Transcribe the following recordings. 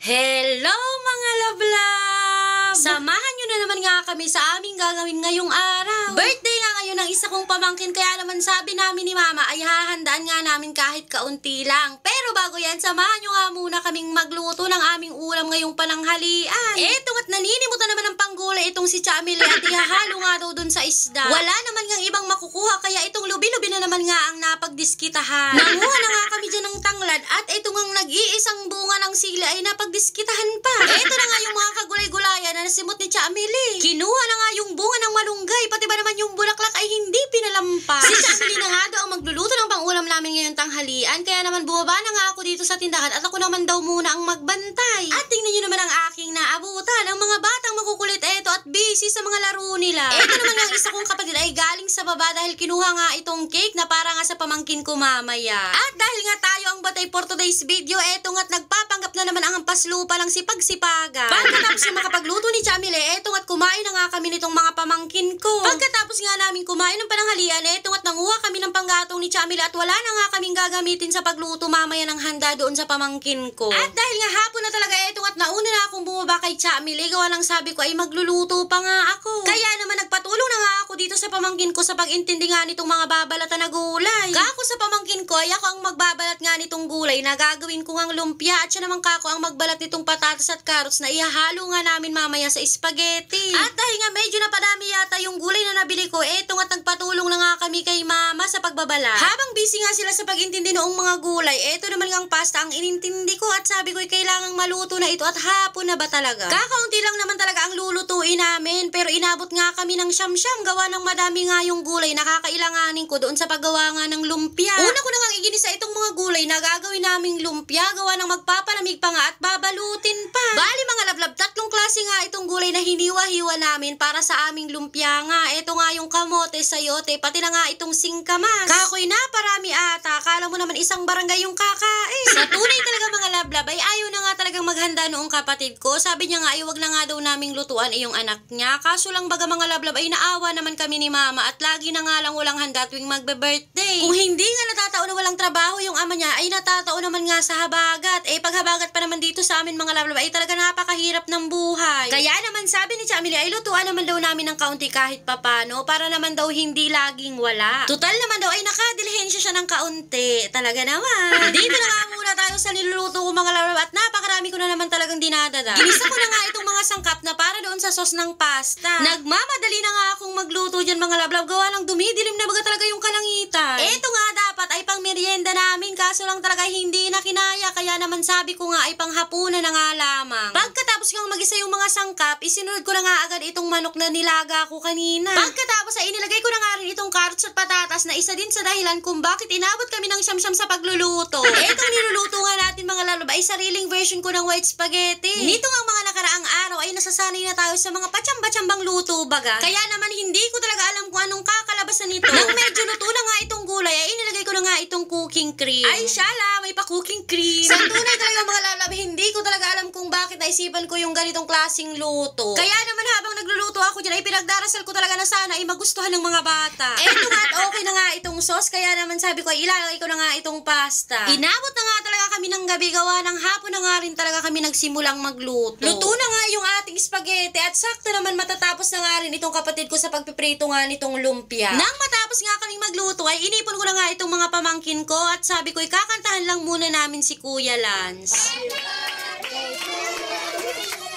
Hello mga love-love! Samahan nyo na naman nga kami sa aming gagawin ngayong araw. Birthday nga ngayon ng isa kong pamangkin, kaya naman sabi namin ni Mama ay hahandaan nga namin kahit kaunti lang. Pero bago yan, samahan nyo nga muna kaming magluto ng aming ulam ngayong pananghalian. Etong at naninimutan naman ng panggulay itong si Chamile at ihahalo nga daw dun sa isda. Wala naman ngang ibang makukuha, kaya itong lubi-lubi na naman nga ang napagdiskitahan. Nanguha na nga kami dyan ng tanglad at ito ngang nag-iisang bunga ng sili ay napagdiskitahan pa. Ito na nga yung mga kagulay-gulayan na nasimot ni Chamile. Kinuha na nga yung bunga ng malunggay, pati ba naman yung bulaklak ay hindi pinalampas. Si Chamile na nga daw ang magluluto ng pang-ulam namin ngayong tanghalian, kaya naman bumaba na nga ako dito sa tindahan at ako naman daw muna ang magbantay. At tingnan nyo naman ang aking naabutan, ang mga batang makukulit eto at busy sa mga laro nila. Ito naman ang isa kong kapatid ay galing sa baba dahil kinuha nga itong cake na para nga sa pamangkin ko mamaya. At dahil nga tayo ang batay for today's video, eto nga't nagpapanggap na naman ang paslupa lang sipag-sipagan. Pagkatapos nga makapagluto ni Chamile, eto nga't kumain na nga kami nitong mga pamangkin ko. Pagkatapos nga namin kumain ng pananghalian, eto nga't nanguha kami ng panggatong ni Chamile at wala na nga kaming gagamitin sa pagluto mamaya ng handa doon sa pamangkin ko. At dahil nga hapon na talaga, eto nga't nauna na akong bumaba kay Chamile, gawa ng sabi ko ay magluluto pa nga ako. Kaya naman nagpatulong na nga ako dito sa pamangkin ko sa pag-intindi nga nitong mga babalatan na gulay. Kako sa pamangkin ko ay ako ang magbabalat nga nitong gulay na gagawin ko ngang lumpia at siya naman kako ang magbalat nitong patatas at carrots na ihahalo nga namin mamaya sa spaghetti. At dahil nga medyo napadami yata yung gulay na nabili ko, eto nga't nagpatulong na nga kami kay Mama sa pagbabalat. Habang busy nga sila sa pag-intindi noong mga gulay, eto naman ngang pasta ang inintindi ko at sabi ko ay kailangang maluto na ito at hapon na ba talaga? Kakaunti lang naman talaga ang lulutuin namin, pero inabot nga kami ng siyam-siyam gawa ng madami nga yung gulay na kakailanganin ko doon sa paggawa nga ng lumpia. Una ko na nga iginisa itong mga gulay na gagawin naming lumpia gawa ng magpapalamig pa nga at babalutin pa. Bali mga lablab, tatlong klase nga itong gulay na hiniwa-hiwa namin para sa aming lumpia nga. Ito nga yung kamote, sayote, pati na nga itong singkamas. Kakoy na parami ata, akala mo naman isang barangay yung kakain. Sa tunay talaga mga lablab ay ayaw na nga talagang maghanda noong kapatid ko. Sabi niya nga ay wag na nga daw naming lutuan yung anak niya. Kaso lang baga mga lablab ay naawa naman kami ni Mama at lagi na nga lang walang handa tuwing magbe-birthday. Kung hindi nga natatao na walang trabaho yung ama niya ay natatao naman nga sa habagat. Paghabagat pa naman dito sa amin mga lablab ay talaga napakahirap ng buhay. Kaya naman sabi ni Chamile ay lutuan naman daw namin ng kaunti kahit papano para naman daw hindi laging wala. Tutal naman daw ay nakadilhensya siya ng kaunti. Talaga naman. Dito na nga muna tayo sa niluluto ko mga lablab at napakarami ko na naman talagang dinadada. Ginisa ko na nga itong mga sangkap na para doon sa sauce ng pasta. Nagmamadali na nga akong magluto dyan mga lablab gawa ng dumidilim na baga talaga yung kalangitan. Ito nga dapat ay pang merienda namin kaso lang talaga hindi na kinaya kaya naman sabi ko nga ay panghapunan na nga lamang. Pagkatapos kong mag-isa yung mga sangkap, isinunod ko na nga agad itong manok na nilaga ko kanina. Pagkatapos ay inilagay ko na nga rin itong carrots at patatas na isa din sa dahilan kung bakit inabot kami ng siyam-siyam sa pagluluto. Itong niluluto nga natin mga lablab ay sariling version ko ng white spaghetti. Nito nga mga nakaraang araw ay nasasanay na tayo sa mga patsamba-tsambang luto baga. Kaya naman hindi ko talaga alam kung anong kakalabasan nito. Nang medyo luto na nga itong gulay ay inilagay ko na nga itong cooking cream. Ay shala, may pa cooking cream. Sa tunay talaga mga lablab, hindi ko talaga alam kung bakit naisipan ko yung ganitong klaseng luto. Kaya naman habang nagluluto ako dyan ay pinagdarasal ko talaga na sana ay magustuhan ng mga bata. Eto nga at okay na nga itong sauce kaya naman sabi ko ay ilalagay ko na nga itong pasta. Inabot na nga talaga kami ng gabi gawa ng hapon na nga rin talaga kami nagsimulang magluto. Luto na nga yung ating spaghetti at sakto naman matatapos na nga rin itong kapatid ko sa pagpiprito nga nitong lumpia. Nang matapos nga kaming magluto ay inipon ko na nga itong mga pamangkin ko at sabi ko ay kakantahan lang muna namin si Kuya Lance.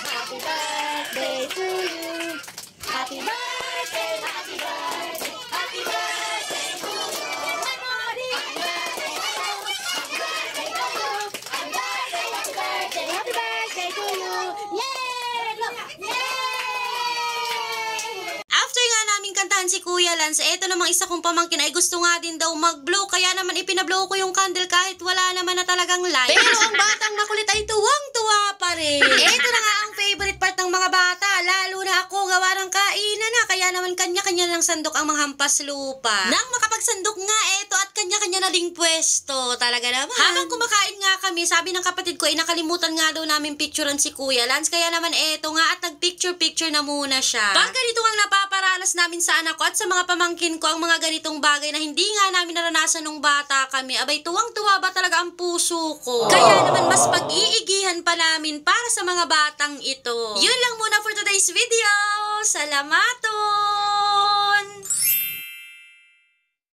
Happy birthday to you. Happy birthday, happy birthday, happy birthday to you. Happy birthday, happy birthday to you. Yay! Yay! After nga namin kantahan si Kuya Lance, eto namang isa kong pamangkin ay gusto nga din daw mag-blow kaya naman ipinablow ko yung candle kahit wala naman na talagang light. Pero ang batang makulit ay tuwang-tuwa pa rin. Eto na nga ang favorite part ng mga bata, lalo na ako gawa ng kainan na. kaya naman kanya-kanya ng sandok ang mga hampas lupa. Nang makapagsandok nga eto at kanya-kanya na ding pwesto. Talaga naman. Habang kumakain nga kami, sabi ng kapatid ko, nakalimutan nga daw namin picturean si Kuya Lance. Kaya naman eto nga at nag-picture-picture na muna siya. Pag ganito ang napaparanas namin sa anak ko at sa mga pamangkin ko ang mga ganitong bagay na hindi nga namin naranasan nung bata kami, abay tuwang-tuwa ba talaga ang puso ko. Kaya naman mas pag-iigihan pa namin para sa mga batang ito. Yun lang muna for today's video. Salamato!